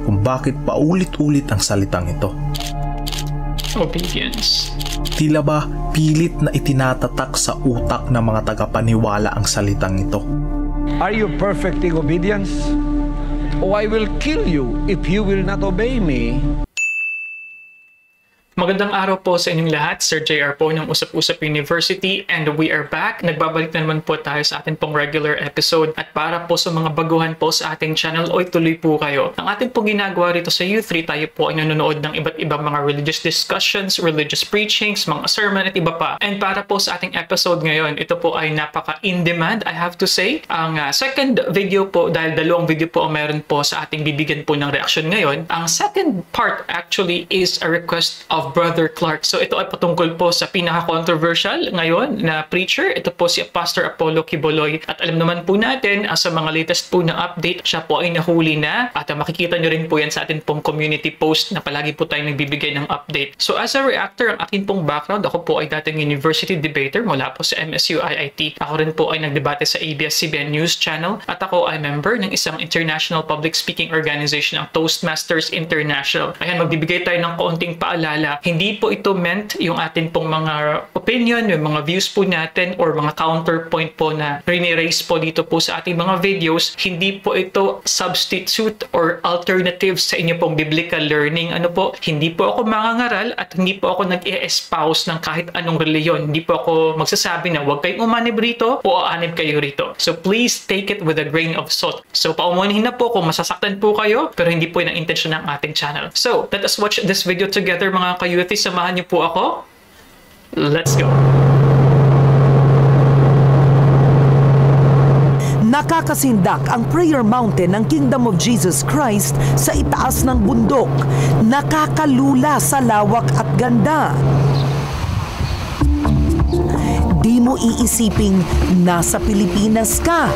kung bakit paulit-ulit ang salitang ito. Obedience. Tila ba pilit na itinatatak sa utak ng mga tagapaniwala ang salitang ito? Are you perfect in obedience? Oh, I will kill you if you will not obey me. Magandang araw po sa inyong lahat. Sir JR po ng Usap-Usap University and we are back. Nagbabalik na naman po tayo sa ating pong regular episode at para po sa mga baguhan po sa ating channel, oy tuloy po kayo. Ang ating pong ginagawa rito sa U3, tayo po ay nanonood ng iba't ibang mga religious discussions, religious preachings, mga sermon at iba pa. And para po sa ating episode ngayon, ito po ay napaka in-demand, I have to say. Ang second video po, dahil dalawang video po ang meron po sa ating bibigyan po ng reaction ngayon, ang second part actually is a request of Brother Clark. So ito ay patungkol po sa pinaka-controversial ngayon na preacher. Ito po si Pastor Apollo Quiboloy. At alam naman po natin, sa mga latest po na update, siya po ay nahuli na. At makikita nyo rin po yan sa atin pong community post na palagi po tayo nagbibigay ng update. So as a reactor, ang akin pong background, ako po ay dating university debater mula po sa MSU IIT. Ako rin po ay nagdebate sa ABS-CBN News Channel. At ako ay member ng isang international public speaking organization, ang Toastmasters International. Ayan, magbibigay tayo ng kaunting paalala. Hindi po ito meant yung atin pong mga opinion, yung mga views po natin or mga counterpoint po na rini-raise po dito po sa ating mga videos. Hindi po ito substitute or alternative sa inyo pong biblical learning. Ano po, hindi po ako mangangaral at hindi po ako nag-e-espouse ng kahit anong reliyon. Hindi po ako magsasabi na huwag kayong umanib rito o aanib kayo rito. So please take it with a grain of salt. So paumanhin na po kung masasaktan po kayo, pero hindi po yun ang intention ng ating channel. So let us watch this video together mga kayuti. Samahan niyo po ako. Let's go! Nakakasindak ang prayer mountain ng Kingdom of Jesus Christ sa itaas ng bundok. Nakakalula sa lawak at ganda. Di mo iisiping nasa Pilipinas ka.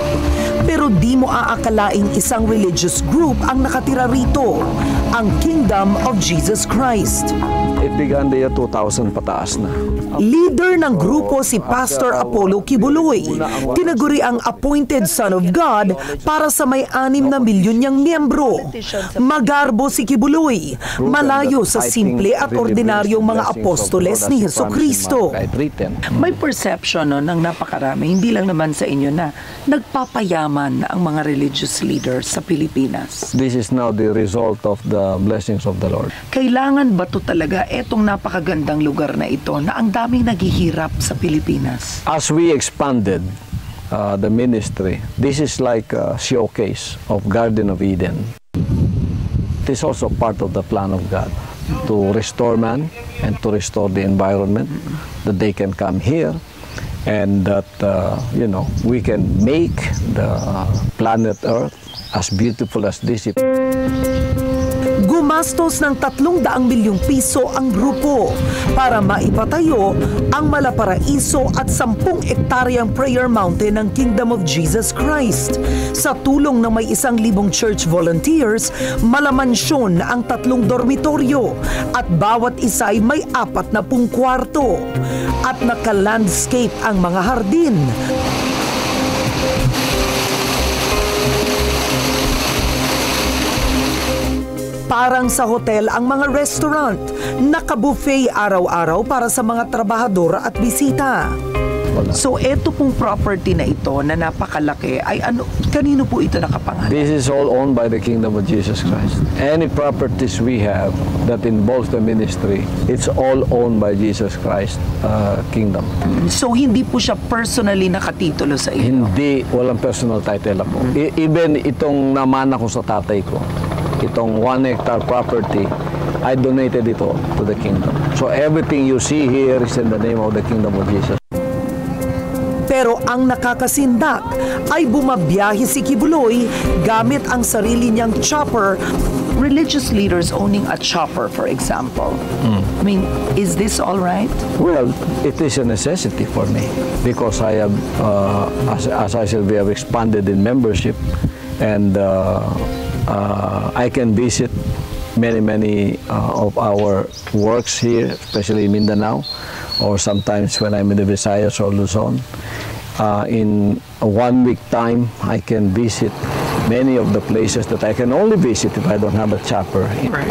Pero di mo aakalaing isang religious group ang nakatira rito, ang Kingdom of Jesus Christ. It began the year 2000 pataas na. Leader ng grupo si Pastor Apollo Quiboloy. Tinaguri ang appointed son of God para sa may 6 na milyon niyang miyembro. Magarbo si Quiboloy, malayo sa simple at ordinaryong mga apostoles ni Jesucristo. May perception ng napakarami, hindi lang naman sa inyo na nagpapayaman ang mga religious leaders sa Pilipinas. This is now the result of the blessings of the Lord. Kailangan ba to talaga etong napakagandang lugar na ito na ang daming naghihirap sa Pilipinas? As we expanded the ministry, this is like a showcase of Garden of Eden. It is also part of the plan of God to restore man and to restore the environment, that they can come here and that we can make the planet Earth as beautiful as this. Gumastos ng 300 milyong piso ang grupo para maipatayo ang Malaparaiso at 10 ektaryang prayer mountain ng Kingdom of Jesus Christ. Sa tulong ng may 1,000 church volunteers, malamansyon ang 3 dormitoryo at bawat isa ay may 40 kwarto at naka-landscape ang mga hardin. Parang sa hotel ang mga restaurant, naka-buffet araw-araw para sa mga trabahador at bisita. So eto pong property na ito na napakalaki ay kanino po ito nakapangalan? This is all owned by the Kingdom of Jesus Christ. Any properties we have that involves the ministry, it's all owned by Jesus Christ Kingdom. So hindi po siya personally nakatitulo sa inyo? Hindi, walang personal title po. Even itong namana ko sa tatay ko, itong 1 hectare property, I donated it all to the kingdom. So everything you see here is in the name of the Kingdom of Jesus. Pero ang nakakasindak ay bumabiyahe si Quiboloy gamit ang sarili niyang chopper. Religious leaders owning a chopper, for example. I mean, is this all right? Well, it is a necessity for me because I have, as I said, we have expanded in membership and I can visit many of our works here, especially in Mindanao, or sometimes when I'm in the Visayas or Luzon. In a 1 week time, I can visit many of the places that I can only visit if I don't have a chopper. Right.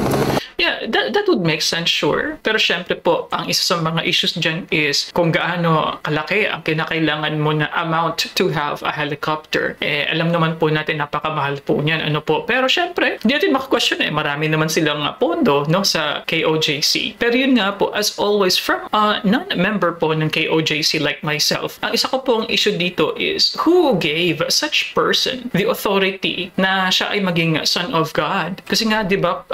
Yeah, that would make sense, sure. Pero syempre po, ang isa sa mga issues dyan is kung gaano kalaki ang kinakailangan mo na amount to have a helicopter. Alam naman po natin, napakamahal po niyan. Ano po? Pero syempre, hindi natin maka-question marami naman silang pondo, no, sa KOJC. Pero yun nga po, as always, from a non-member po ng KOJC like myself, ang isa ko pong issue dito is who gave such person the authority na siya ay maging son of God? Kasi nga, di ba,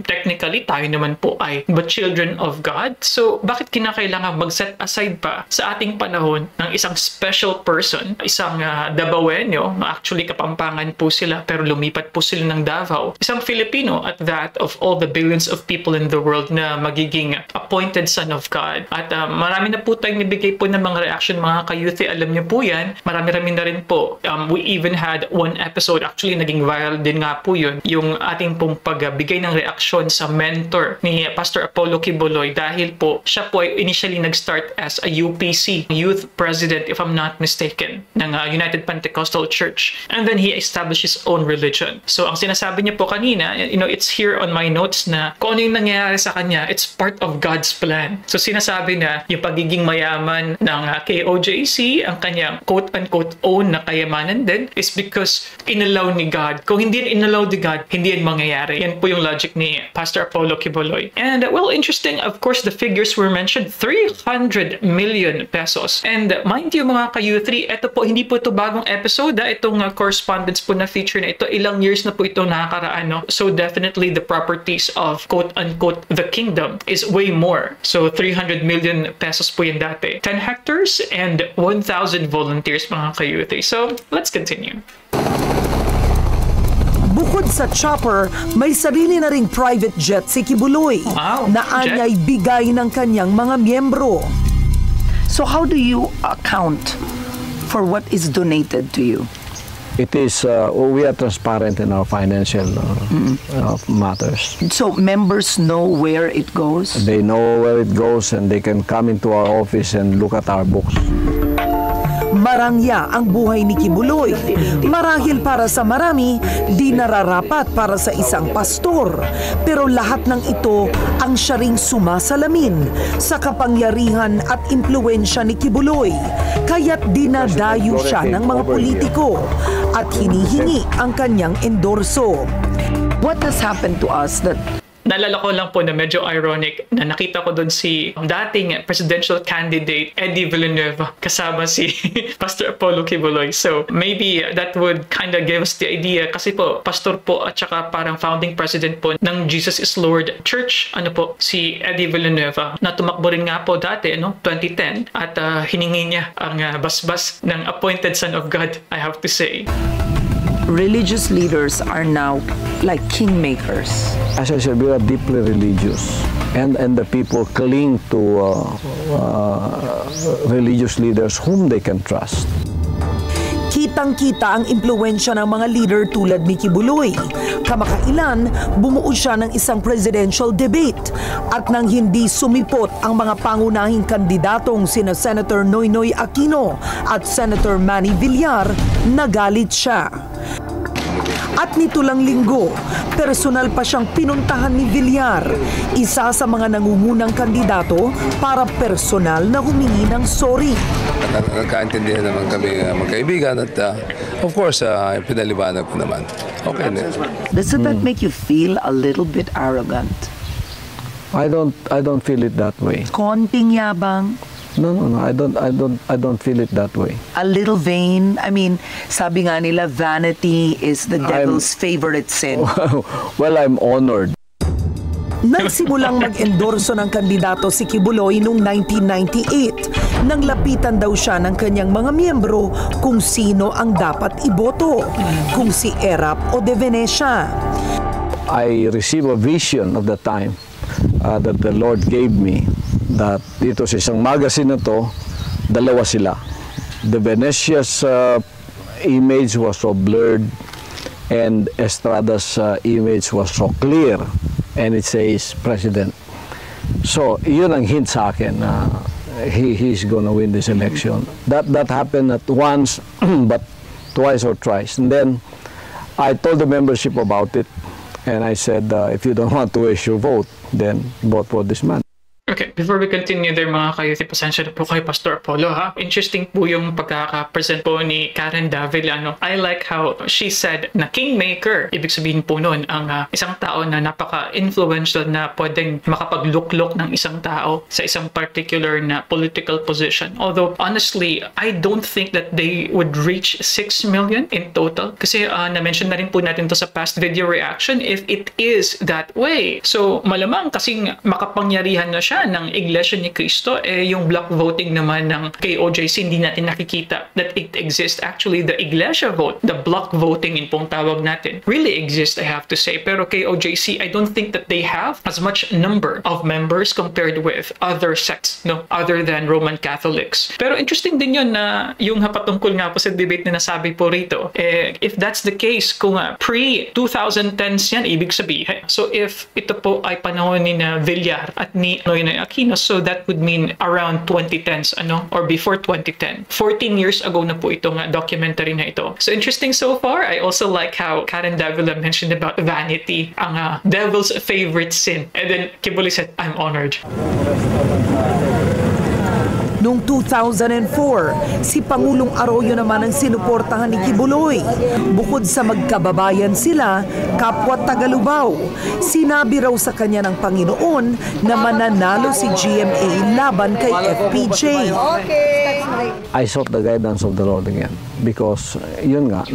technically, tayo naman po ay but children of God. So, bakit kinakailangan mag-set aside pa sa ating panahon ng isang special person, isang Davaoenyo, actually Kapampangan po sila, pero lumipat po sila ng Davao. Isang Filipino at that of all the billions of people in the world na magiging appointed son of God. At marami na po tayong nabigay po ng mga reaction, mga ka-youth. Alam niyo po yan. Marami-rami na rin po. We even had one episode, actually naging viral din nga po yun, yung ating pong pagbigay ng reaksyon sa mentor ni Pastor Apollo Quiboloy dahil po siya po ay initially nag-start as a UPC, Youth President if I'm not mistaken, ng United Pentecostal Church. And then he established his own religion. So ang sinasabi niya po kanina, it's here on my notes na kung ano yung nangyayari sa kanya, it's part of God's plan. So sinasabi na yung pagiging mayaman ng KOJC, ang kanyang quote-unquote own na kayamanan din, is because inallow ni God. Kung hindi inallow ni God, hindi yan mangyayari. Yan po yung logic ni Pastor Apollo Quiboloy. And well, interesting, of course, the figures were mentioned, 300 million pesos. And mind you mga ka-U3, ito po, hindi po ito bagong episode, itong correspondence po na feature na ito, ilang years na po ito nakakaraan. No? So definitely the properties of quote-unquote the kingdom is way more. So 300 million pesos po yun dati. 10 hectares and 1,000 volunteers mga ka-U3. So let's continue. Bukod sa chopper, may sarili na ring private jet si Quiboloy na anya'y bigay ng kanyang mga miyembro. So how do you account for what is donated to you? It is, we are transparent in our financial matters. So members know where it goes? They know where it goes and they can come into our office and look at our books. Marangya ang buhay ni Quiboloy. Marahil para sa marami, di nararapat para sa isang pastor. Pero lahat ng ito ang siya ring sumasalamin sa kapangyarihan at impluensya ni Quiboloy. Kaya't dinadayo siya ng mga politiko at hinihingi ang kanyang endorso. What has happened to us that Naalala ko lang po na medyo ironic na nakita ko doon si dating presidential candidate Eddie Villanueva kasama si Pastor Apollo Quiboloy. So maybe that would kind of give us the idea kasi po pastor po at saka parang founding president po ng Jesus is Lord Church po si Eddie Villanueva na tumakbo rin nga po dati 2010 at hiningi niya ang basbas ng appointed son of God, I have to say. religious leaders are now like kingmakers? As I said, we are deeply religious, and the people cling to religious leaders whom they can trust. Kitang-kita ang impluensya ng mga leader tulad ni Quiboloy. Kamakailan, bumuo siya ng isang presidential debate at nang hindi sumipot ang mga pangunahing kandidatong sina Senator Noynoy Aquino at Senator Manny Villar, nagalit siya. At nito lang linggo, personal pa siyang pinuntahan ni Villar, isa sa mga nangungunang kandidato para personal na humingi ng sorry. Nagkaintindihan naman kami magkaibigan at of course, pinaliwanag ko naman. Okay na. Doesn't that make you feel a little bit arrogant? I don't feel it that way. Konting yabang? No, I don't feel it that way. A little vain? I mean, sabi nga nila, vanity is the devil's favorite sin. Well, I'm honored. Nagsimulang mag-endorso ng kandidato si Quiboloy noong 1998 nang lapitan daw siya ng kanyang mga miyembro kung sino ang dapat iboto, kung si Erap o De Venecia. I received a vision of the time that the Lord gave me, that dito sa isang magazine na to, dalawa sila. De Venecia's image was so blurred and Estrada's image was so clear, and it says President. So yun ang hint sa akin na he's gonna win this election. That happened not once but twice or thrice, and then I told the membership about it, and I said, if you don't want to waste your vote, then vote for this man. Okay, before we continue there mga kayuthi, pasensya na po kay Pastor Apollo ha. Interesting po yung pagkaka-present po ni Karen Davila. I like how she said na kingmaker. Ibig sabihin po nun ang isang tao na napaka-influential na pwedeng makapagluklok ng isang tao sa isang particular na political position. Although, honestly, I don't think that they would reach 6 million in total. Kasi na-mention na rin po natin to sa past video reaction if it is that way. So, malamang kasing makapangyarihan na siya ng Iglesia ni Cristo, yung block voting naman ng KOJC, hindi natin nakikita that it exists. Actually, the Iglesia vote, the block voting in pong tawag natin, really exists, I have to say. Pero KOJC, I don't think that they have as much number of members compared with other sects, other than Roman Catholics. Pero interesting din yun na yung patungkol nga po sa debate na nasabi po rito, if that's the case, kung pre-2010s yan, ibig sabihin. So if ito po ay panahon ni Villar at ni Noynoy Aquino, so that would mean around 2010s, or before 2010. 14 years ago na po itong documentary na ito. So interesting so far. I also like how Karen Davila mentioned about vanity, ang devil's favorite sin. And then Kibuloy said, I'm honored. Noong 2004, si Pangulong Arroyo naman ang sinuportahan ni Kibuloy. Bukod sa magkababayan sila, kapwa Tagalubao, sinabi raw sa kanya ng Panginoon na mananalo si GMA laban kay FPJ. I sought the guidance of the Lord again because yun nga,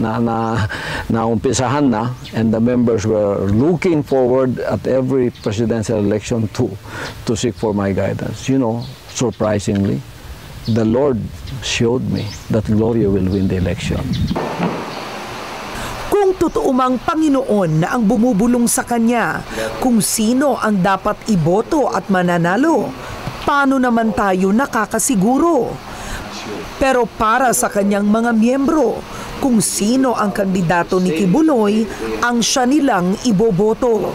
naumpisahan na and the members were looking forward at every presidential election to seek for my guidance. Surprisingly, the Lord showed me that Gloria will win the election. Kung totoo mang Panginoon na ang bumubulong sa kanya kung sino ang dapat iboto at mananalo, paano naman tayo nakakasiguro? Pero para sa kanyang mga miyembro, kung sino ang kandidato ni Kibuloy, ang siya nilang iboboto.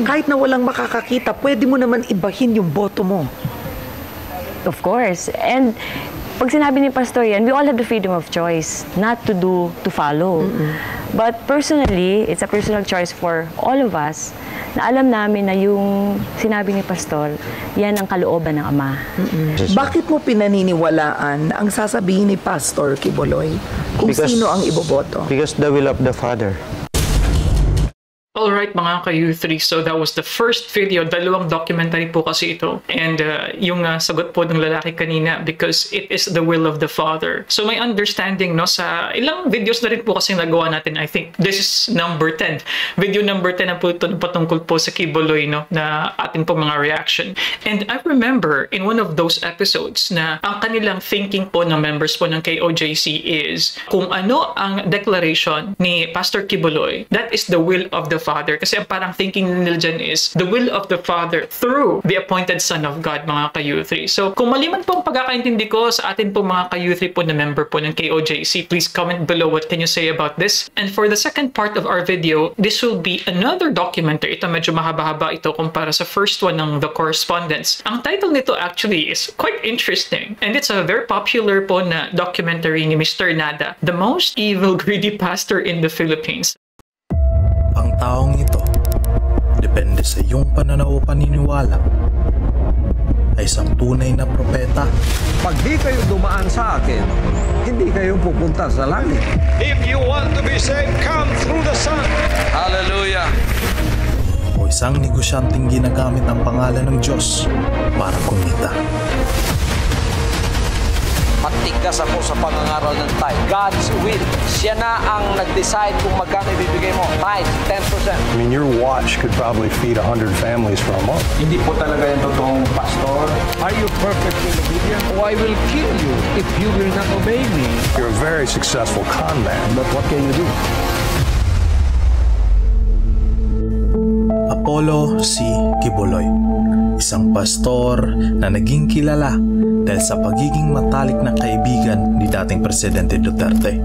Kahit na walang makakakita, pwede mo naman ibahin yung boto mo. Of course. And pag sinabi ni Pastor yan, we all have the freedom of choice, not to follow. But personally, it's a personal choice for all of us na alam namin na yung sinabi ni Pastor, yan ang kalooban ng Ama. Bakit mo pinaniniwalaan ang sasabihin ni Pastor Kibuloy kung sino ang iboboto? Because the will of the Father. Alright mga ka-U3, so that was the first video, dalawang documentary po kasi ito. And yung sagot po ng lalaki kanina, because it is the will of the Father. So my understanding, sa ilang videos na rin po kasi nagawa natin, I think this is number 10. Video number 10 na po ito patungkol po sa Kibuloy, na atin po mga reaction. And I remember in one of those episodes na ang kanilang thinking po ng members po ng KOJC is kung ano ang declaration ni Pastor Kibuloy, that is the will of the Father. Kasi ang parang thinking nila dyan is the will of the Father through the appointed Son of God, mga ka-U3. So, kung maliman po ang pagkakaintindi ko sa atin po mga ka-U3 po na member po ng KOJC, please comment below what can you say about this. And for the second part of our video, this will be another documentary. Ito medyo mahaba-haba ito kumpara sa first one ng The Correspondence. Ang title nito actually is quite interesting. And it's a very popular po na documentary ni Mr. Nada, The Most Evil Greedy Pastor in the Philippines. Ang taong ito, depende sa iyong pananaw o paniniwala, ay isang tunay na propeta. Pag di kayo dumaan sa akin, hindi kayo pupunta sa langit. If you want to be saved, come through the Son. Hallelujah. O isang negosyanteng ginagamit ang pangalan ng Diyos para kumita. Matigas ako sa pangangaral ng tithe. God's will. Siya na ang nag-decide kung magkano ibibigay mo. Tithe, 10%. I mean, your watch could probably feed 100 families for a month. Hindi po talaga yung totoong pastor. Are you perfectly obedient? Oh, I will kill you if you will not obey me. You're a very successful con man, but what can you do? Apollo C. Kibuloy, isang pastor na naging kilala dahil sa pagiging matalik na kaibigan ni dating Presidente Duterte.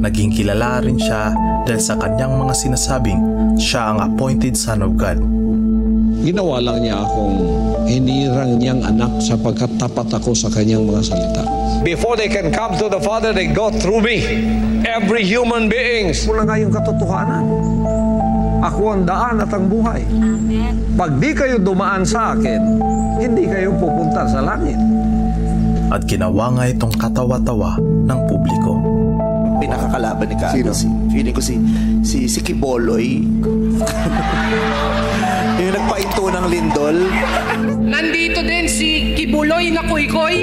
Naging kilala rin siya dahil sa kanyang mga sinasabing siya ang appointed Son of God. Ginawa lang niya akong hinirang niyang anak sapagkat tapat ako sa kanyang mga salita. Before they can come to the Father, they go through me. Every human beings. Wala nga yung katotohanan. Ako ang daan at ang buhay. Pag di kayo dumaan sa akin, hindi kayo pupunta sa langit. At ginawa nga itong katawa-tawa ng publiko. Pinakakalaban ni Kano. Feeling ko si Kiboloy. Yung nagpainto ng lindol. Nandito din si Kibuloy na kuy-kuy.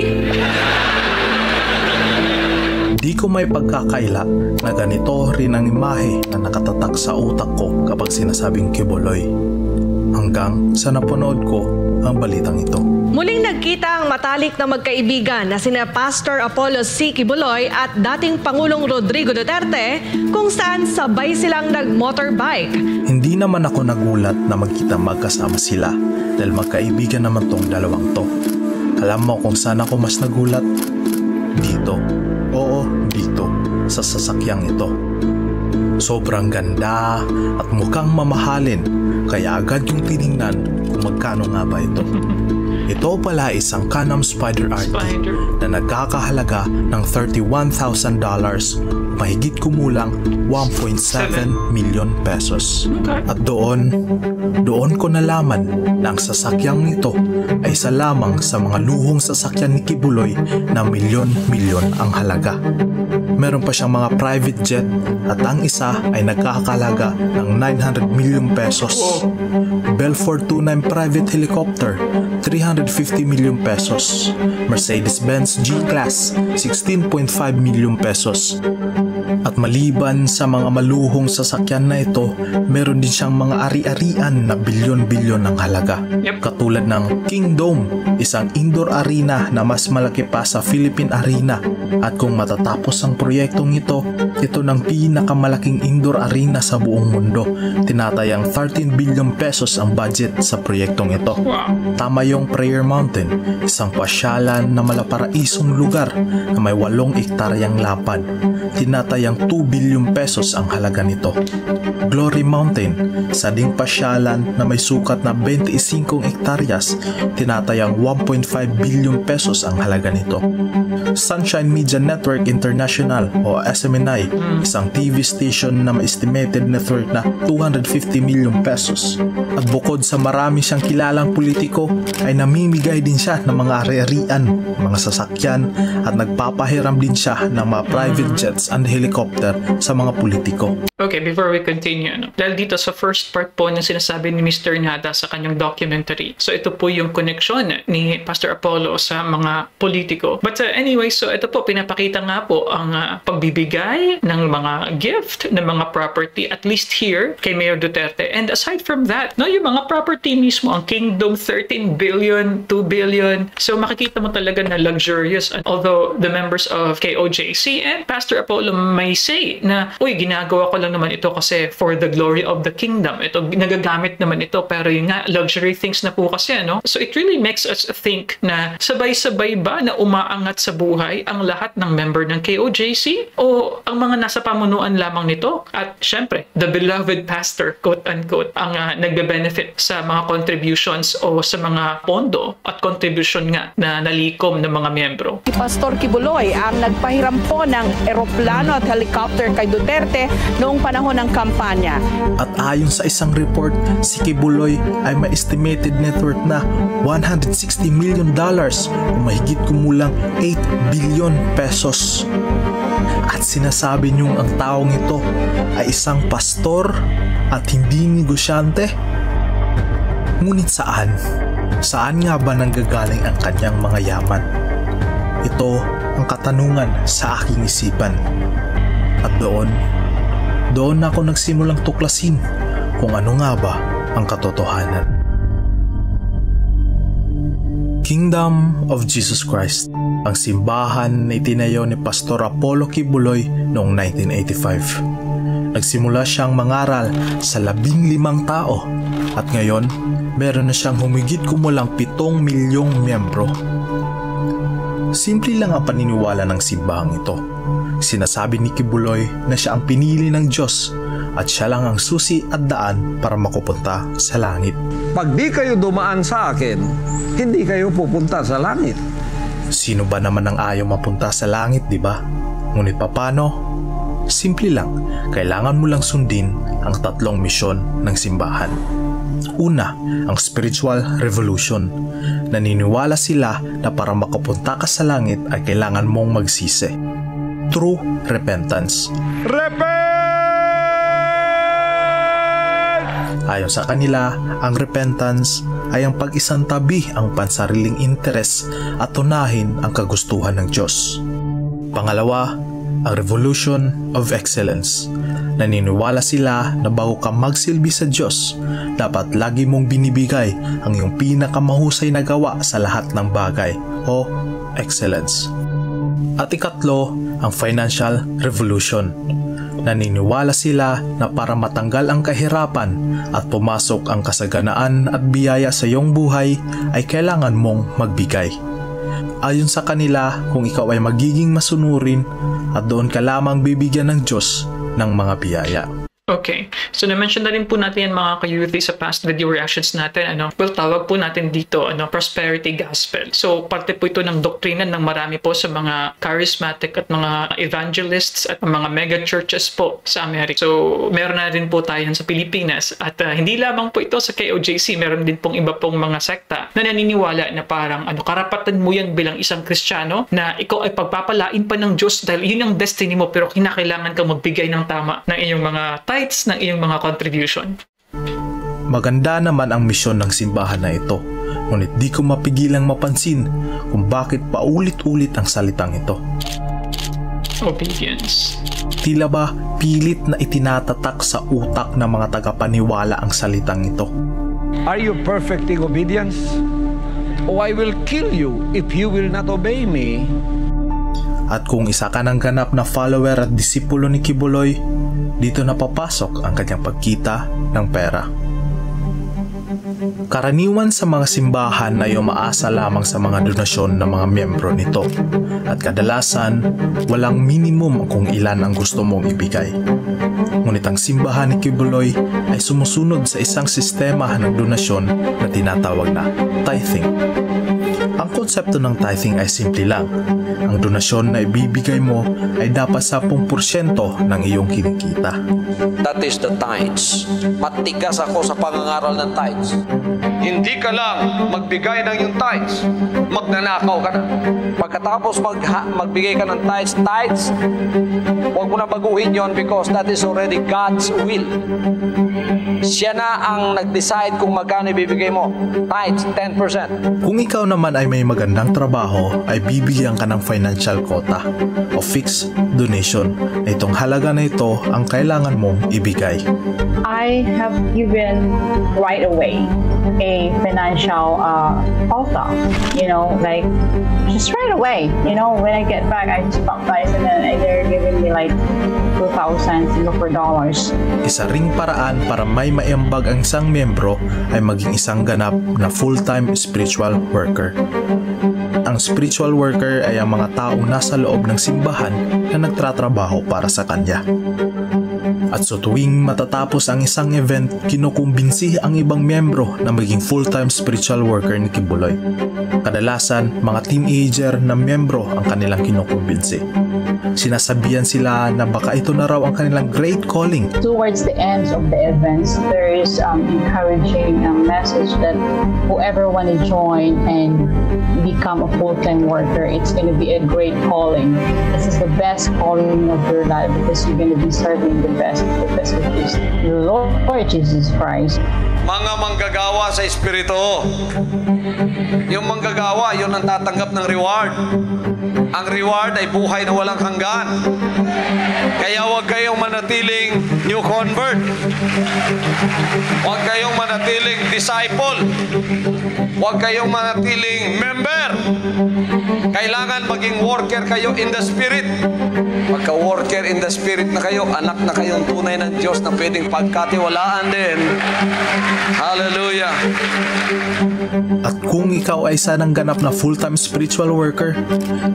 Di ko may pagkakaila na ganito rin ang imahe na nakatatak sa utak ko kapag sinasabing Kibuloy. Hanggang sa napanood ko ang balitang ito. Muling nagkita ang matalik na magkaibigan na sina Pastor Apollo C. Kibuloy at dating Pangulong Rodrigo Duterte kung saan sabay silang nag-motorbike. Hindi naman ako nagulat na magkita magkasama sila dahil magkaibigan naman tong dalawang to. Alam mo kung saan ako mas nagulat? Dito. Oo, dito. Sa sasakyang ito. Sobrang ganda at mukhang mamahalin kaya agad yung tiningnan kung magkano nga ba ito. Ito pala isang Can-Am Spyder RT na nagkakahalaga ng $31,000, mahigit kumulang 1.7 million pesos. At doon ko nalaman na ang sasakyang ito ay isa lamang sa mga luhong sasakyan ni Kibuloy na milyon-milyon ang halaga. Meron pa siyang mga private jet at ang isa ay nagkakahalaga ng 900 million pesos. Belfort 29 private helicopter, 350 million pesos. Mercedes-Benz G-Class, 16.5 million pesos. At maliban sa mga maluhong sasakyan na ito, meron din siyang mga ari-arian na bilyon-bilyon ng halaga. Katulad ng Kingdom, isang indoor arena na mas malaki pa sa Philippine Arena. At kung matatapos ang proyektong ito ng pinakamalaking indoor arena sa buong mundo. Tinatayang 13 billion pesos ang budget sa proyektong ito. Tama yung Prayer Mountain, isang pasyalan na malaparaisong lugar na may 8 hektaryang lapad. Tinatayang 2 billion pesos ang halaga nito. Glory Mountain, isa ding pasyalan na may sukat na 25 hektaryas, tinatayang 1.5 billion pesos ang halaga nito. Sunshine Media Network International o SMNI, isang TV station na may estimated net worth na 250 million pesos. At bukod sa marami siyang kilalang politiko, ay namimigay din siya ng mga ari-arian, mga sasakyan at nagpapahiram din siya ng mga private jets and helicopter sa mga politiko. Okay, before we continue, dahil dito sa first part po ng sinasabi ni Mr. Nada sa kanyang documentary, so ito po yung connection ni Pastor Apollo sa mga politiko. But anyway, so ito po, pinapakita nga po ang pagbibigay ng mga gift, ng mga property, at least here kay Mayor Duterte. And aside from that, no, yung mga property mismo, ang Kingdom, 13 billion, 2 billion. So makikita mo talaga na luxurious. Although the members of KOJC and Pastor Apollo may say na, uy, ginagawa ko lang naman ito kasi for the glory of the kingdom. Ito, nagagamit naman ito, pero yung nga, luxury things na po kasi, no? So it really makes us think na sabay-sabay ba na umaangat sa buhay ang lahat ng member ng KOJC o ang mga nasa pamunuan lamang nito? At syempre, the beloved pastor, quote-unquote, ang nagbe-benefit sa mga contributions o sa mga pondo at contribution nga na nalikom ng mga miyembro. Si Pastor Kibuloy ang nagpahiram po ng eroplano at helicopter kay Duterte noong panahon ng kampanya. At ayon sa isang report, si Kibuloy ay may estimated net worth na $160 million o mahigit kumulang 8 billion pesos. At sinasabi niyong ang taong ito ay isang pastor at hindi negosyante? Ngunit saan? Saan nga ba nanggagaling ang kanyang mga yaman? Ito ang katanungan sa aking isipan. At doon ako nagsimulang tuklasin kung ano nga ba ang katotohanan. Kingdom of Jesus Christ, ang simbahan na itinayo ni Pastor Apollo Kibuloy noong 1985. Nagsimula siyang mangaral sa 15 tao at ngayon meron na siyang humigit kumulang 7 milyong miyembro. Simple lang ang paniniwala ng simbahang ito. Sinasabi ni Kibuloy na siya ang pinili ng Diyos at siya lang ang susi at daan para makupunta sa langit. Pag di kayo dumaan sa akin, hindi kayo pupunta sa langit. Sino ba naman ang ayaw mapunta sa langit, di ba? Ngunit paano? Simple lang, kailangan mo lang sundin ang 3 misyon ng simbahan. Una, ang spiritual revolution. Naniniwala sila na para makapunta ka sa langit ay kailangan mong magsisi. True repentance. Ayon sa kanila, ang repentance ay ang pag-isantabi ang pansariling interes at unahin ang kagustuhan ng Diyos. Pangalawa, ang revolution of excellence. Naniniwala sila na bago ka magsilbi sa Diyos, dapat lagi mong binibigay ang iyong pinakamahusay na gawa sa lahat ng bagay o excellence. At ikatlo, ang financial revolution. Naniniwala sila na para matanggal ang kahirapan at pumasok ang kasaganaan at biyaya sa iyong buhay ay kailangan mong magbigay. Ayon sa kanila, kung ikaw ay magiging masunurin at doon ka lamang bibigyan ng Diyos ng mga biyaya. Okay. So, na-mention na rin po natin yan mga ka-youthy sa past video reactions natin. Well, tawag po natin dito, prosperity gospel. So, parte po ito ng doktrina ng marami po sa mga charismatic at mga evangelists at mga mega churches po sa Amerika. So, meron na rin po tayo sa Pilipinas. At hindi lamang po ito sa KOJC, meron din pong iba pong mga sekta na naniniwala na parang karapatan mo yan bilang isang Kristiyano na ikaw ay pagpapalain pa ng Diyos dahil yun ang destiny mo pero kinakailangan kang magbigay ng tama ng iyong mga ng iyong mga contribution. Maganda naman ang misyon ng simbahan na ito, ngunit di ko mapigilang mapansin kung bakit paulit-ulit ang salitang ito. Obedience. Tila ba pilit na itinatatak sa utak ng mga tagapaniwala ang salitang ito? Are you perfecting obedience? Oh, I will kill you if you will not obey me. At kung isa ka ng ganap na follower at disipulo ni Kibuloy, dito na papasok ang kanyang pagkita ng pera. Karaniwan sa mga simbahan ay umaasa lamang sa mga donasyon ng mga miyembro nito at kadalasan walang minimum kung ilan ang gusto mong ibigay. Ngunit ang simbahan ni Kibuloy ay sumusunod sa isang sistema ng donasyon na tinatawag na tithing. Ang konsepto ng tithing ay simple lang. Ang donasyon na ibibigay mo ay dapat 10% ng iyong kinikita. That is the tithes. Matigas ako sa pangangaral ng tithes. Hindi ka lang magbigay ng yung tithes, magnanakaw ka na. Pagkatapos magbigay ka ng tithes, huwag mo na baguhin yon because that is already God's will. Siya na ang nag-decide kung magkano ibibigay mo. Tithes, 10%. Kung ikaw naman ay may magandang trabaho, ay bibigyan ka ng financial quota o fixed donation na itong halaga na ito ang kailangan mong ibigay. I have given right away a financial quota, like just right away. When I get back, I just baptize and then they're giving me like $2,000 Singapore dollars. Isa ring paraan para may maiambag ang isang miyembro ay maging isang ganap na full-time spiritual worker. Ang spiritual worker ay ang mga taong nasa loob ng simbahan na nagtatrabaho para sa kanya. At so tuwing matatapos ang isang event, kinukumbinsi ang ibang miyembro na maging full-time spiritual worker ni Kibuloy. Kadalasan, mga teenager na miyembro ang kanilang kinukumbinsi. Sinasabihan sila na baka ito na raw ang kanilang great calling. Towards the end of the events, there is encouraging message that whoever want to join and become a full-time worker, it's going to be a great calling. This is the best calling of your life because you're going to be serving the best purpose, which is the Lord Jesus Christ. Mga manggagawa sa Espiritu. Yung manggagawa, yun ang tatanggap ng reward. Ang reward ay buhay na walang hanggan. Kaya huwag kayong manatiling new convert. Huwag kayong manatiling disciple. Huwag kayong manatiling member. Kailangan maging worker kayo in the Spirit. Pagka-worker in the Spirit na kayo, anak na kayong tunay ng Diyos na pwedeng pagkatiwalaan din. Hallelujah. At kung ikaw ay isa ng ganap na full-time spiritual worker,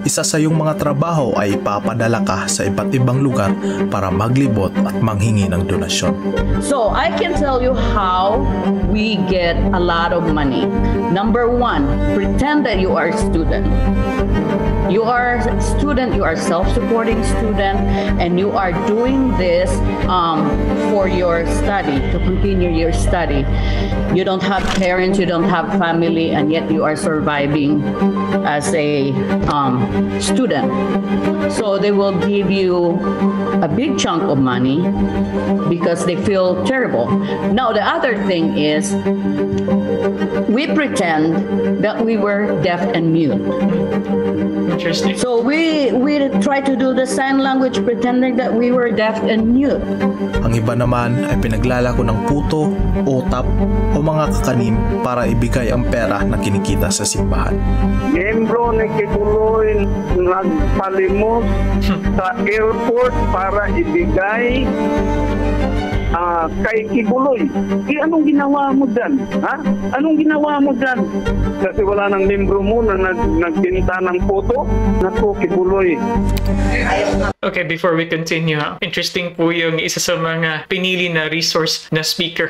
isa sa iyong mga trabaho ay ipapadala ka sa iba't ibang lugar para maglibot at manghingi ng donasyon. So I can tell you how we get a lot of money. Number one, pretend that you are a student. You are a student, you are a self-supporting student, and you are doing this for your study, to continue your study. You don't have parents, you don't have family, and yet you are surviving as a student. So they will give you a big chunk of money because they feel terrible. Now, the other thing is, we pretend that we were deaf and mute. Interesting. So we try to do the sign language pretending that we were deaf and mute. Ang iba naman ay pinaglalako ng puto, utap o mga kakanim para ibigay ang pera na kinikita sa simbahan. Miyembro ni Kibuloy nagpalimos sa airport para ibigay kay Kibuloy. Anong ginawa mo dyan? Ha? Anong ginawa mo dyan? Kasi wala nang membro mo na nagbinta ng photo. Naku, Kibuloy. Okay, before we continue, interesting po yung isa sa mga pinili na resource na speaker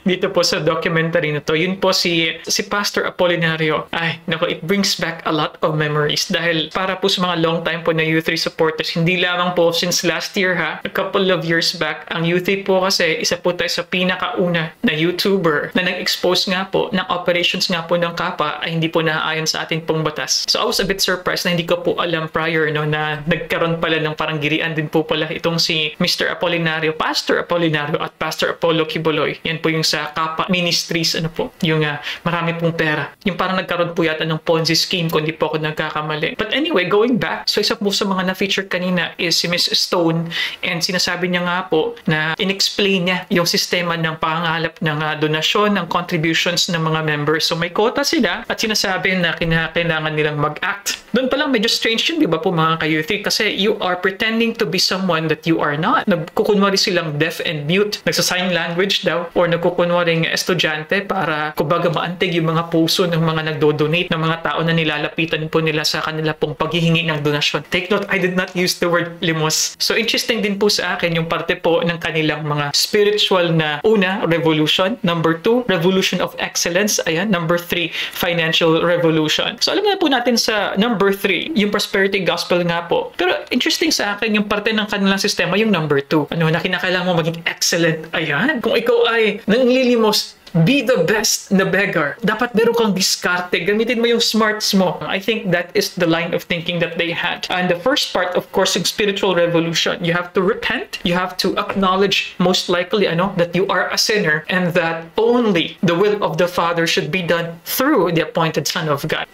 dito po sa documentary na to. Yun po si Pastor Apolinario. Ay, naku, it brings back a lot of memories dahil para po sa mga long time po na U3 supporters, hindi lamang po since last year a couple of years back, ang U3 po kasi isa po tayo sa pinakauna na YouTuber na nag-expose nga po ng operations nga po ng Kappa ay hindi po naaayon sa ating pong batas. So I was a bit surprised na hindi ko po alam prior na nagkaroon pala ng parang girian din po pala itong si Mr. Apolinario, Pastor Apolinario at Pastor Apollo Kibuloy. Yan po yung sa Kappa Ministries, yung marami pong pera. Yung parang nagkaroon po yata ng Ponzi scheme kung hindi po ako nagkakamali. But anyway, going back, so isa po sa mga na-feature kanina is si Miss Stone, and sinasabi niya nga po na in-explain niya yung sistema ng pangangalap ng donasyon, ng contributions ng mga members. So may quota sila at sinasabi na kailangan nilang mag-act. Doon pa lang medyo strange yun, di ba po mga ka-youth? Kasi you are pretending to be someone that you are not. Nagkukunwari silang deaf and mute, nagsa-sign language daw, or nagkukunwaring estudyante para kumbaga maantig yung mga puso ng mga nagdo-donate, ng mga tao na nilalapitan po nila sa kanila pong paghihingi ng donasyon. Take note, I did not use the word limos. So interesting din po sa akin yung parte po ng kanilang mga spiritual na una, revolution. Number 2, revolution of excellence. Ayan. Number 3, financial revolution. So alam na po natin sa number 3, yung prosperity gospel nga po. Pero interesting sa akin yung parte ng kanilang sistema, yung number 2. Na kinakailangan mo maging excellent. Ayan. Kung ikaw ay nanglilimos, be the best na beggar. Dapat meron kang diskarte. Gamitin mo yung smarts mo. I think that is the line of thinking that they had. And the first part, of course, yung spiritual revolution. You have to repent. You have to acknowledge, most likely, that you are a sinner and that only the will of the Father should be done through the appointed Son of God.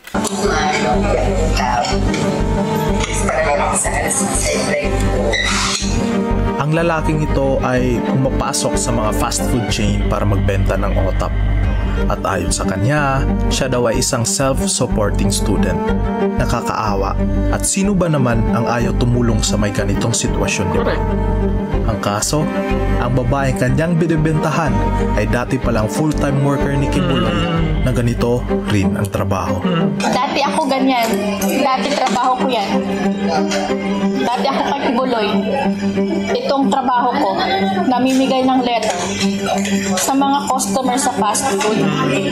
Ang lalaking ito ay pumapasok sa mga fast food chain para magbenta ng otap. At ayon sa kanya, siya daw ay isang self-supporting student. Nakakaawa. At sino ba naman ang ayaw tumulong sa may ganitong sitwasyon, di ba? Ang kaso, ang babaeng kanyang binibentahan ay dati palang full-time worker ni Kibuloy na ganito rin ang trabaho. Dati ako ganyan. Dati trabaho ko yan. Dati ako kay Kibuloy. Itong trabaho ko, namimigay ng letter sa mga customer sa fast food.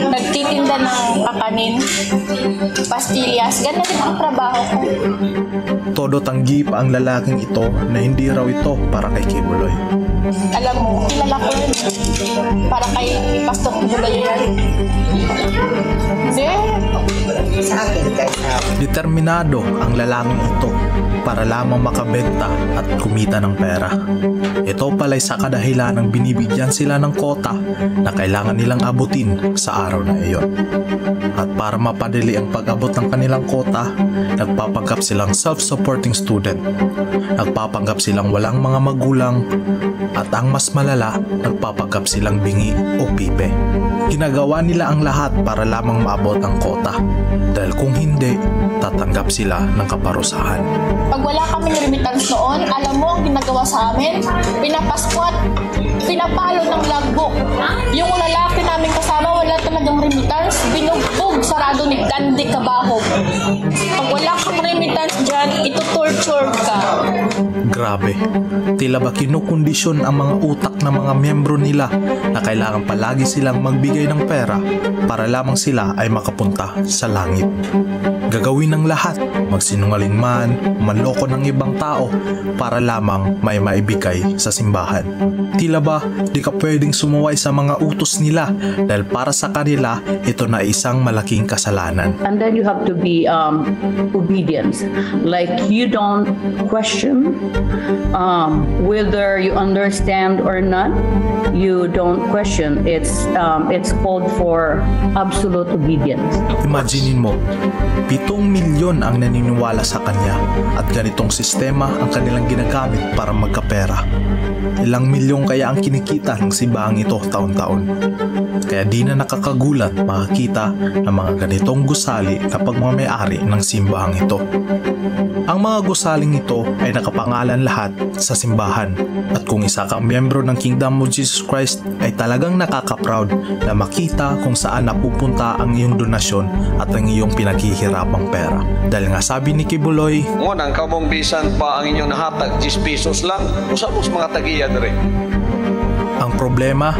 Nagtitinda ng kakanin, pastillas. Ganyan din ang trabaho ko. Todo tanggi pa ang lalaking ito na hindi raw ito para kay Kibuloy. Alam mo, kilala ko yun. Para kay Pastor Kibuloy yan. Hindi. Sa akin, determinado ang lalaking ito para lamang makabenta at kumita ng pera. Ito pala'y sa kadahilan ng binibigyan sila ng kota na kailangan nilang abutin sa araw na iyon. At para mapadali ang pag-abot ng kanilang kota, nagpapanggap silang self-supporting student. Nagpapanggap silang walang mga magulang at ang mas malala, nagpapanggap silang bingi o pipe. Ginagawa nila ang lahat para lamang maabot ang kota dahil kung hindi, tatanggap sila ng kaparusahan. Pag wala kaming remittance noon, alam mo ang ginagawa sa amin? Pinapaskwat, pinapalo ng logbook. Yung lalaki namin kasama, wala remittance, binugbog sarado ni Dandi Kabahog. Pag wala kang remittance dyan, itutorture ka. Grabe, tila ba kinukondisyon ang mga utak ng mga miyembro nila na kailangan palagi silang magbigay ng pera para lamang sila ay makapunta sa langit. Gagawin ng lahat, magsinungaling man, manloko ng ibang tao para lamang may maibigay sa simbahan. Tila ba di ka pwedeng sumuway sa mga utos nila dahil para sa kanila ito na isang malaking kasalanan. And then you have to be obedient. Like you don't question whether you understand or not. You don't question. It's called for absolute obedience. Imaginin mo, 7 milyon ang naniniwala sa kanya at ganitong sistema ang kanilang ginagamit para magkapera. Ilang milyon kaya ang kinikita ng simbahang ito taon-taon. Kaya di na nakakagulat makakita ng mga ganitong gusali kapag mga may-ari ng simbahang ito. Ang mga gusaling ito ay nakapangalan lahat sa simbahan at kung isa kang miyembro ng Kingdom of Jesus Christ ay talagang nakaka-proud na makita kung saan napupunta ang iyong donasyon at ang iyong pinaghihirapang pera. Dahil nga sabi ni Kibuloy, ngunang kamong bisan pa ang inyong nahatag 10 pesos lang, usapos mga tagiya rin. Ang problema,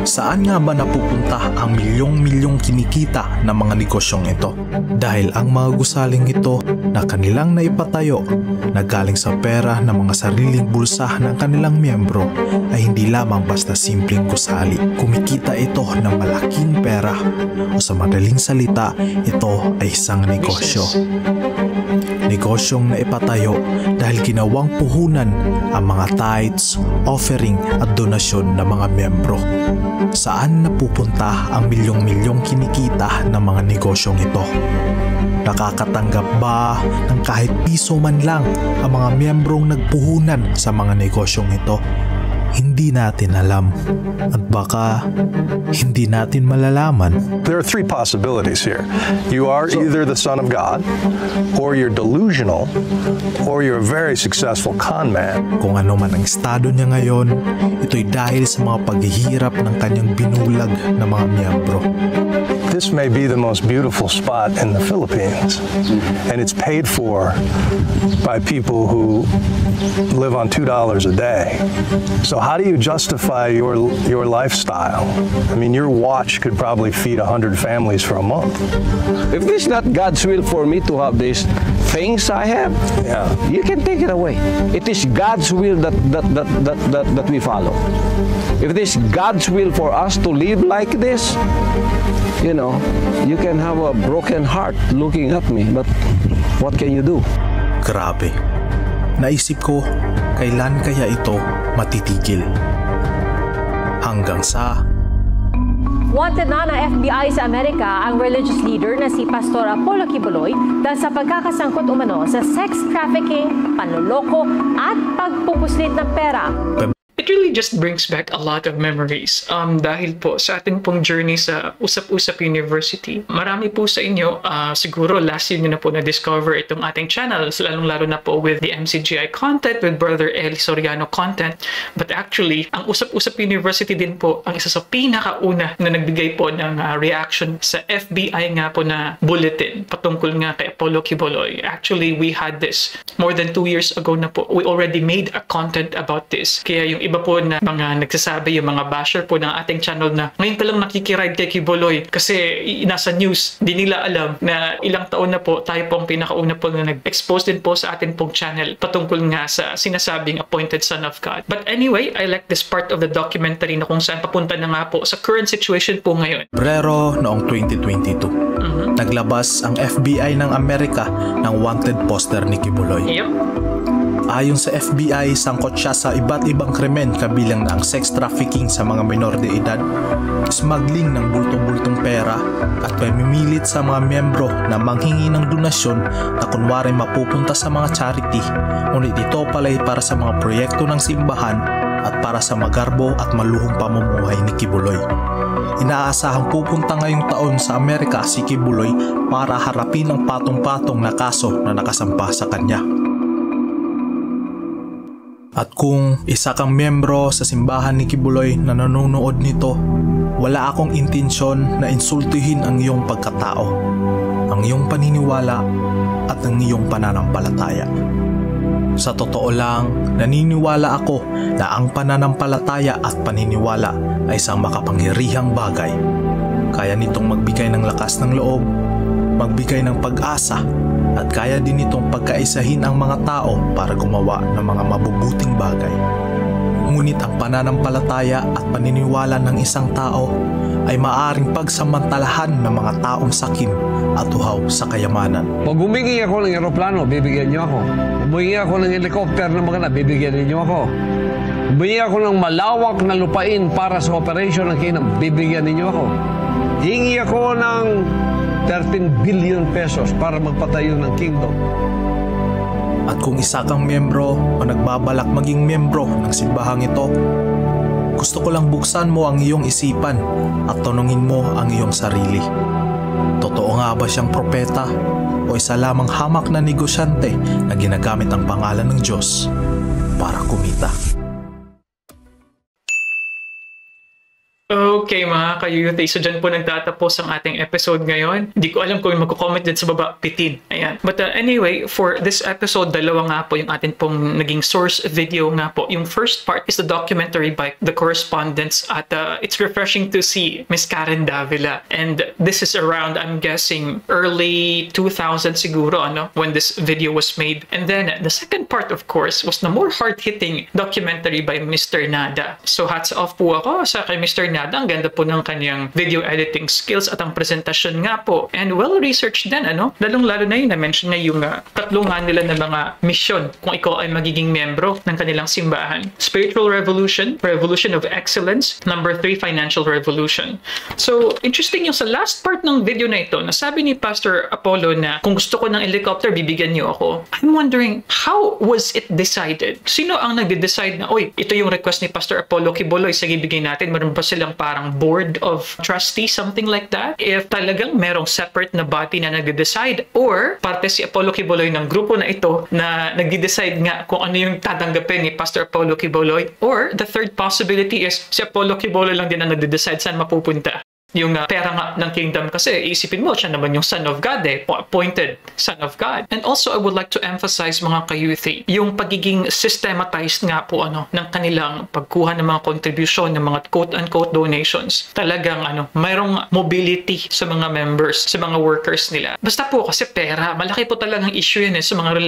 saan nga ba napupunta ang milyong-milyong kinikita ng mga negosyong ito? Dahil ang mga gusaling ito na kanilang naipatayo na galing sa pera ng mga sariling bulsa ng kanilang miyembro ay hindi lamang basta simpleng gusali. Kumikita ito ng malaking pera o sa madaling salita, ito ay isang negosyo. Negosyong naipatayo dahil ginawang puhunan ang mga tithes, offering at donasyon ng mga miyembro. Saan napupunta ang milyong-milyong kinikita ng mga negosyong ito? Nakakatanggap ba ng kahit piso man lang ang mga miyembrong nagpuhunan sa mga negosyong ito? Hindi natin alam at baka hindi natin malalaman. There are 3 possibilities here. You are either the Son of God, or you're delusional, or you're a very successful con man. Kung ano man ang estado niya ngayon, ito'y dahil sa mga paghihirap ng kanyang binulag na mga miyembro. This may be the most beautiful spot in the Philippines, and it's paid for by people who live on $2 a day. So how do you justify your lifestyle? I mean, your watch could probably feed 100 families for a month. If this is not God's will for me to have these things I have, you can take it away. It is God's will that we follow. If it is God's will for us to live like this, you know, you can have a broken heart looking at me, but what can you do? Grabe. Naisip ko, kailan kaya ito matitigil? Hanggang sa... Wanted na ng FBI sa Amerika ang religious leader na si Pastor Apollo Kibuloy dahil sa pagkakasangkot umano sa sex trafficking, panloloko at pagpupuslit ng pera. It really just brings back a lot of memories. Dahil po sa ating pong journey sa Usap-Usap University, marami po sa inyo, siguro last year nyo na po na-discover itong ating channel, lalong-lalo na po with the MCGI content, with Brother Eli Soriano content. But actually, ang Usap-Usap University din po ang isa sa pinakauna na nagbigay po ng reaction sa FBI nga po na bulletin patungkol nga kay Apollo Kibuloy. Actually, we had this more than 2 years ago na po. We already made a content about this. Kaya yung iba po na mga nagsasabi, yung mga basher po ng ating channel na ngayon pa lang nakikiride kay Kibuloy kasi nasa news, di nila alam na ilang taon na po tayo po ang pinakauna po na nag-expose din po sa ating pong channel patungkol nga sa sinasabing appointed son of God. But anyway, I like this part of the documentary na kung saan papunta na nga po sa current situation po ngayon. Pebrero noong 2022, naglabas ang FBI ng Amerika ng wanted poster ni Kibuloy. Ayon sa FBI, sangkot siya sa iba't ibang krimen kabilang na ang sex trafficking sa mga minor de edad, smuggling ng bultong-bultong pera at pamimilit sa mga miyembro na manghingi ng donasyon na kunwari mapupunta sa mga charity, ngunit ito pala'y para sa mga proyekto ng simbahan at para sa magarbo at maluhong pamumuhay ni Kibuloy. Inaasahang pupunta ngayong taon sa Amerika si Kibuloy para harapin ang patong-patong na kaso na nakasampa sa kanya. At kung isa kang miyembro sa simbahan ni Kibuloy na nanonood nito, wala akong intensyon na insultuhin ang iyong pagkatao, ang iyong paniniwala at ang iyong pananampalataya. Sa totoo lang, naniniwala ako na ang pananampalataya at paniniwala ay isang makapangyarihang bagay. Kaya nitong magbigay ng lakas ng loob, magbigay ng pag-asa, at kaya din nitong pagkaisahin ang mga tao para gumawa ng mga mabubuting bagay. Ngunit ang pananampalataya at paniniwala ng isang tao ay maaaring pagsamantalahan ng mga taong sakim at uhaw sa kayamanan. Pag humingi ako ng eroplano, bibigyan niyo ako. Humingi ako ng helicopter na maganda, bibigyan niyo ako. Humingi ako ng malawak na lupain para sa operation ng Kingdom, bibigyan niyo ako. Hingi ako ng 13 billion pesos para magpatayo ng Kingdom. At kung isa kang miyembro o nagbabalak maging miyembro ng simbahang ito, gusto ko lang buksan mo ang iyong isipan at tanungin mo ang iyong sarili. Totoo nga ba siyang propeta o isa lamang hamak na negosyante na ginagamit ang pangalan ng Diyos para kumita? Okay mga ka-youthie, so dyan po nagtatapos ang ating episode ngayon. Hindi ko alam kung magko-comment din sa baba, pitin. Ayan. But anyway, for this episode, dalawa nga po yung atin pong naging source video nga po. Yung first part is the documentary by The Correspondents at it's refreshing to see Miss Karen Davila. And this is around, I'm guessing, early 2000 siguro, when this video was made. And then the second part, of course, was the more hard-hitting documentary by Mr. Nada. So hats off po ako sa kay Mr. Nada. Ang ganda po ng kanyang video editing skills at ang presentasyon nga po. And well-researched din, Lalong-lalo na yun, na-mention niya yung tatlungan nila na mga mission kung ikaw ay magiging miyembro ng kanilang simbahan. Spiritual Revolution, Revolution of Excellence, number 3, Financial Revolution. So, interesting yung sa last part ng video na ito, nasabi ni Pastor Apollo na kung gusto ko ng helicopter, bibigyan niyo ako. I'm wondering, how was it decided? Sino ang nagde-decide na, oy, ito yung request ni Pastor Apollo Quiboloy, sige bigay natin, meron ba silang parang board of trustees, something like that? If talagang merong separate na body na nagde-decide, or parte si Apollo Quiboloy ng grupo na ito na nagde-decide nga kung ano yung tatanggapin ni Pastor Apollo Quiboloy, or the third possibility is si Apollo Quiboloy lang din ang nagde-decide saan mapupunta yung pera nga ng kingdom, kasi isipin mo, siya naman yung Son of God appointed Son of God. And also, I would like to emphasize mga ka-youthie, yung pagiging systematized nga po ng kanilang pagkuha ng mga contribution, ng mga quote-unquote donations. Talagang mayroong mobility sa mga members, sa mga workers nila. Basta po kasi pera, malaki po talagang issue yun sa mga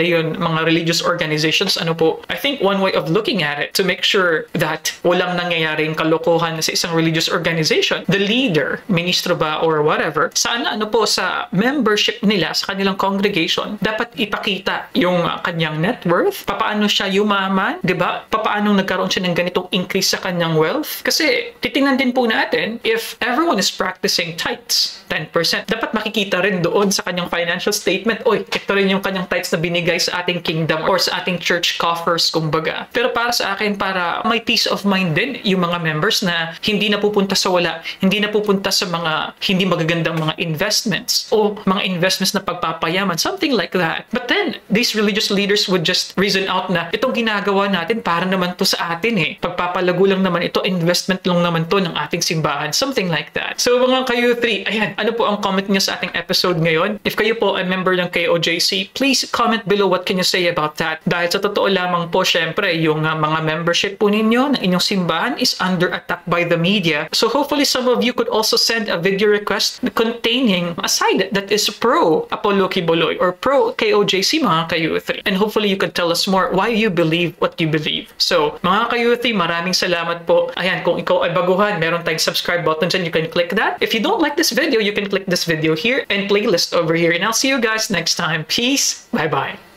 religious organizations. I think one way of looking at it, to make sure that walang nangyayaring kalokohan sa isang religious organization, the leader, ministro ba or whatever, sana sa membership nila sa kanilang congregation, dapat ipakita yung kanyang net worth, papaano siya yumaman, diba? Papaano nagkaroon siya ng ganitong increase sa kanyang wealth. Kasi titingnan din po natin, if everyone is practicing tithes, 10%, dapat makikita rin doon sa kanyang financial statement, ito rin yung kanyang tithes na binigay sa ating kingdom or sa ating church coffers, kumbaga. Pero para sa akin, para may peace of mind din yung mga members na hindi napupunta sa wala, hindi napupunta sa mga hindi magagandang mga investments o mga investments na pagpapayaman, something like that. But then, these religious leaders would just reason out na itong ginagawa natin para naman to sa atin pagpapalago lang naman ito, investment lang naman to ng ating simbahan, something like that. So mga ka-youthie, ayan, ano po ang comment niyo sa ating episode ngayon? If kayo po ay member ng KOJC, please comment below what can you say about that. Dahil sa totoo lamang po, syempre, yung mga membership po ninyo ng inyong simbahan is under attack by the media. So hopefully some of you could also send a video request containing a side that is pro Apollo Quiboloy or pro KOJC, mga ka-youthie. And hopefully you could tell us more why you believe what you believe. So, mga ka-youthie, maraming salamat po. Ayan, kung ikaw ay baguhan, meron tayong subscribe button dyan. You can click that. If you don't like this video, you can click this video here and playlist over here. And I'll see you guys next time. Peace. Bye-bye.